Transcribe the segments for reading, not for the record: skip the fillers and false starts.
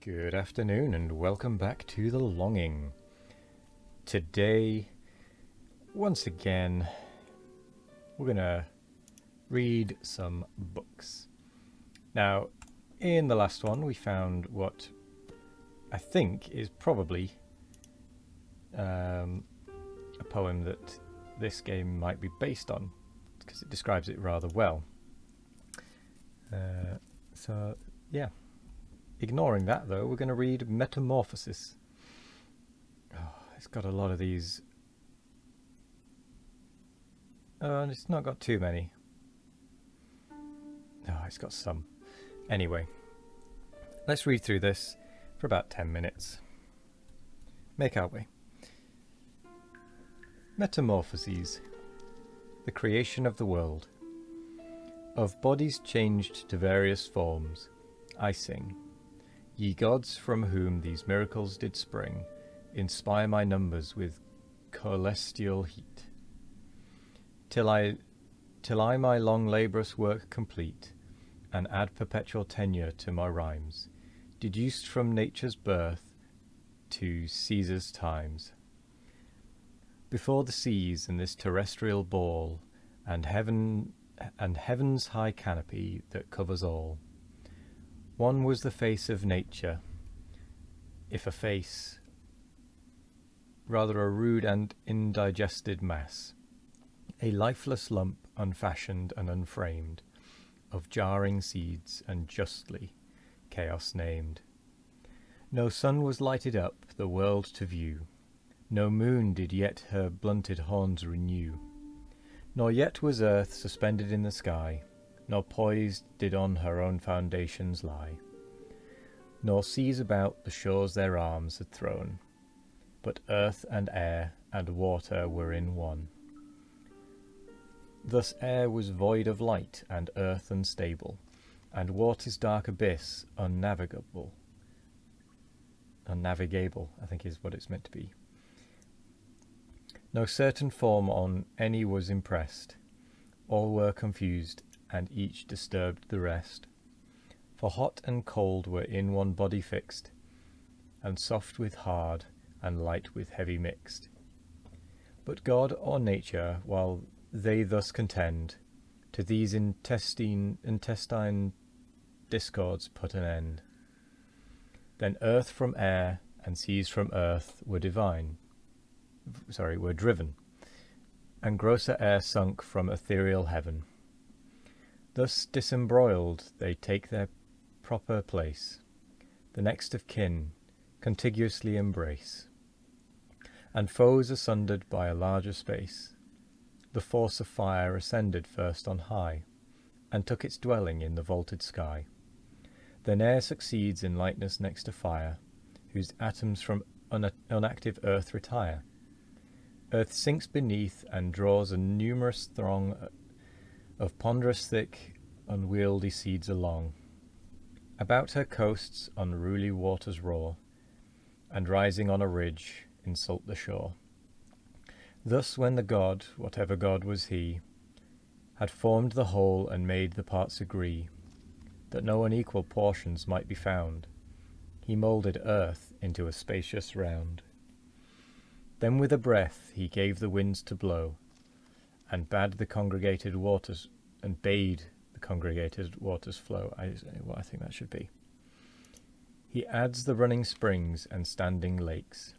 Good afternoon and welcome back to The Longing. Today, once again, we're going to read some books. Now, in the last one we found what I think is probably a poem that this game might be based on, because it describes it rather well. So, yeah. Ignoring that, though, we're going to read Metamorphosis. Oh, it's got a lot of these. And it's not got too many. Oh, it's got some. Anyway, let's read through this for about 10 minutes. Make our way. Metamorphoses. The creation of the world. Of bodies changed to various forms, I sing. Ye gods, from whom these miracles did spring, inspire my numbers with celestial heat. Till I my long laborious work complete, and add perpetual tenure to my rhymes, deduced from nature's birth to Caesar's times. Before the seas and this terrestrial ball, and heaven's high canopy that covers all, one was the face of nature, if a face, rather a rude and indigested mass, a lifeless lump unfashioned and unframed, of jarring seeds and justly chaos named. No sun was lighted up the world to view, no moon did yet her blunted horns renew, nor yet was earth suspended in the sky, nor poised did on her own foundations lie, nor seas about the shores their arms had thrown, but earth and air and water were in one. Thus air was void of light, and earth unstable, and water's dark abyss unnavigable, I think is what it's meant to be. No certain form on any was impressed, all were confused, and each disturbed the rest. For hot and cold were in one body fixed, and soft with hard, and light with heavy mixed. But God or nature, while they thus contend, to these intestine discords put an end. Then earth from air, and seas from earth were driven, and grosser air sunk from ethereal heaven. Thus disembroiled they take their proper place, the next of kin contiguously embrace, and foes asundered by a larger space. The force of fire ascended first on high, and took its dwelling in the vaulted sky. Then air succeeds in lightness next to fire, whose atoms from unactive earth retire. Earth sinks beneath and draws a numerous throng of ponderous thick, unwieldy seeds along. About her coasts unruly waters roar, and rising on a ridge insult the shore. Thus when the god, whatever god was he, had formed the whole and made the parts agree, that no unequal portions might be found, he moulded earth into a spacious round. Then with a breath he gave the winds to blow, and bade the congregated waters flow. I think that should be. He adds the running springs and standing lakes,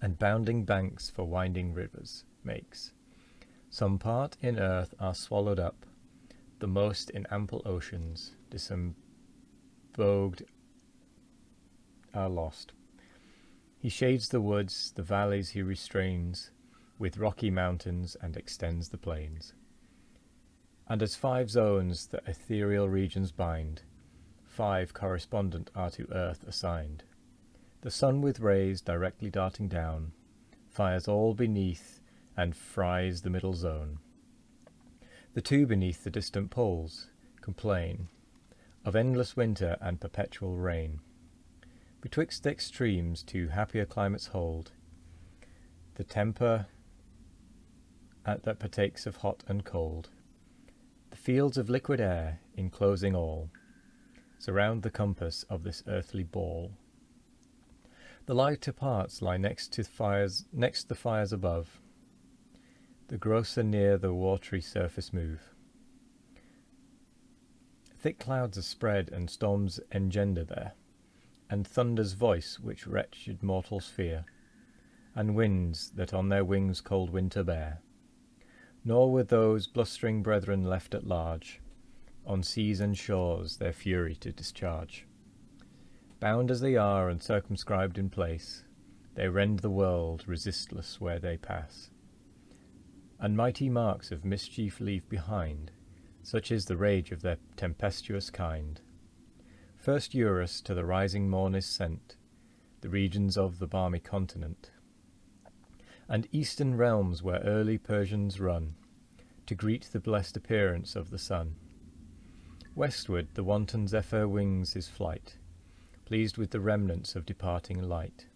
and bounding banks for winding rivers makes. Some part in earth are swallowed up, the most in ample oceans disemboged are lost. He shades the woods, the valleys he restrains, with rocky mountains, and extends the plains. And as 5 zones the ethereal regions bind, 5 correspondent are to earth assigned. The sun with rays directly darting down, fires all beneath, and fries the middle zone. The 2 beneath the distant poles complain of endless winter and perpetual rain. Betwixt extremes 2 happier climates hold, the temper that partakes of hot and cold, the fields of liquid air enclosing all, surround the compass of this earthly ball. The lighter parts lie next the fires above. The grosser near the watery surface move. Thick clouds are spread, and storms engender there, and thunder's voice which wretched mortals fear, and winds that on their wings cold winter bear. Nor were those blustering brethren left at large, on seas and shores their fury to discharge. Bound as they are and circumscribed in place, they rend the world resistless where they pass, and mighty marks of mischief leave behind, such is the rage of their tempestuous kind. First Eurus to the rising morn is sent, the regions of the balmy continent, and eastern realms where early Persians run, to greet the blessed appearance of the sun. Westward the wanton zephyr wings his flight, pleased with the remnants of departing light.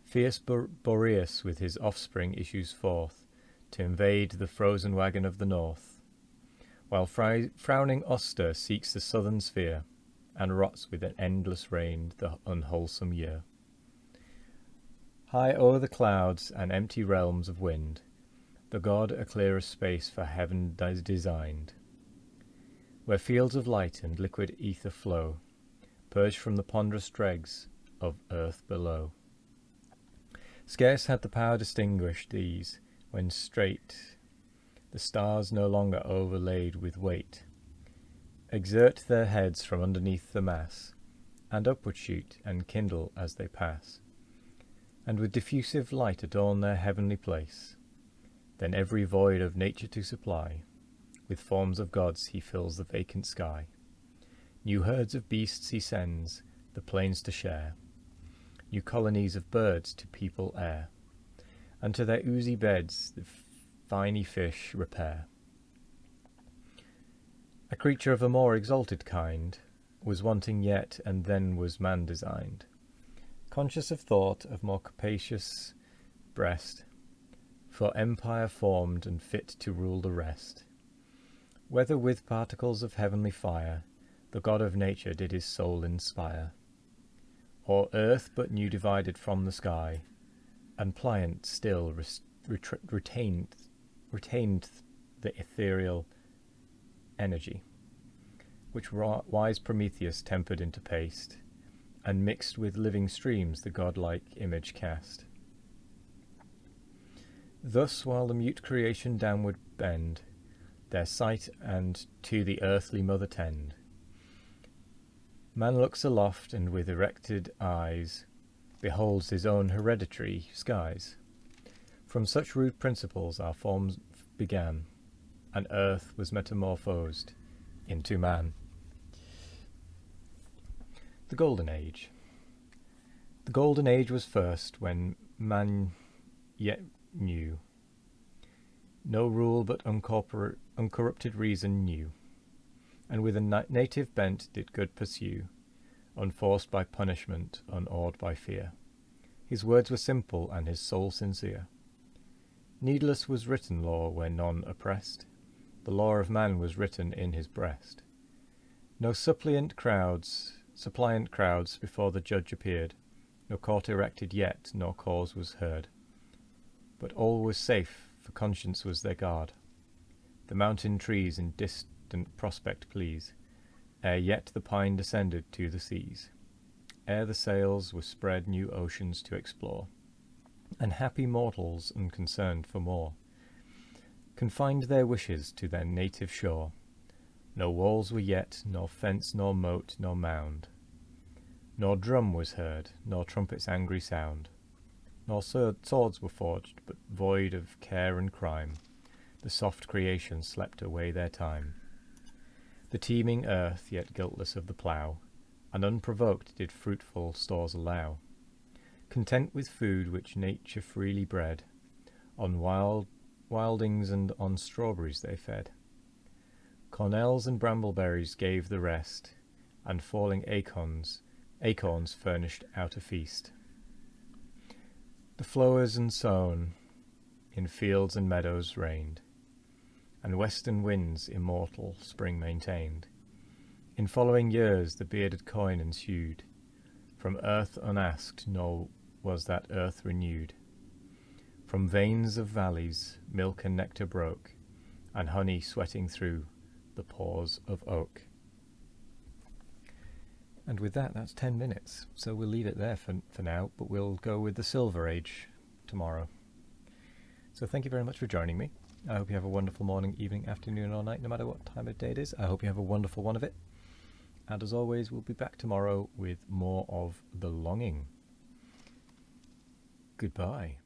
Fierce Boreas with his offspring issues forth, to invade the frozen wagon of the north, while frowning Auster seeks the southern sphere, and rots with an endless rain the unwholesome year. High o'er the clouds and empty realms of wind, the god a clearer space for heaven designed, where fields of light and liquid ether flow, purged from the ponderous dregs of earth below. Scarce had the power distinguished these, when straight the stars, no longer overlaid with weight, exert their heads from underneath the mass, and upward shoot and kindle as they pass, and with diffusive light adorn their heavenly place. Then every void of nature to supply, with forms of gods he fills the vacant sky. New herds of beasts he sends, the plains to share, new colonies of birds to people air, and to their oozy beds the finey fish repair. A creature of a more exalted kind was wanting yet, and then was man designed, conscious of thought of more capacious breast, for empire formed and fit to rule the rest. Whether with particles of heavenly fire the god of nature did his soul inspire, or earth but new divided from the sky, and pliant still retained the ethereal energy, which wise Prometheus tempered into paste, and mixed with living streams the godlike image cast. Thus while the mute creation downward bend their sight, and to the earthly mother tend, man looks aloft, and with erected eyes beholds his own hereditary skies. From such rude principles our forms began, and earth was metamorphosed into man. The Golden Age. The Golden Age was first, when man yet knew no rule but uncorrupted reason knew, and with a native bent did good pursue, unforced by punishment, unawed by fear. His words were simple, and his soul sincere. Needless was written law where none oppressed, the law of man was written in his breast. No suppliant crowds before the judge appeared, no court erected yet, nor cause was heard. But all was safe, for conscience was their guard. The mountain trees in distant prospect please, ere yet the pine descended to the seas, ere the sails were spread new oceans to explore, and happy mortals unconcerned for more confined their wishes to their native shore. No walls were yet, nor fence, nor moat, nor mound, nor drum was heard, nor trumpet's angry sound, nor swords were forged, but void of care and crime, the soft creation slept away their time. The teeming earth, yet guiltless of the plough, and unprovoked did fruitful stores allow, content with food which nature freely bred, on wildings and on strawberries they fed. Cornels and brambleberries gave the rest, and falling acorns furnished out a feast. The flowers and sown in fields and meadows reigned, and western winds immortal spring maintained, In following years the bearded coin ensued, from earth unasked, nor was that earth renewed. From veins of valleys milk and nectar broke, and honey sweating through the pores of oak. And with that, that's 10 minutes, so we'll leave it there for now, but we'll go with the Silver Age tomorrow. So thank you very much for joining me. I hope you have a wonderful morning, evening, afternoon, or night, no matter what time of day it is. I hope you have a wonderful one of it. And as always, we'll be back tomorrow with more of The Longing. Goodbye.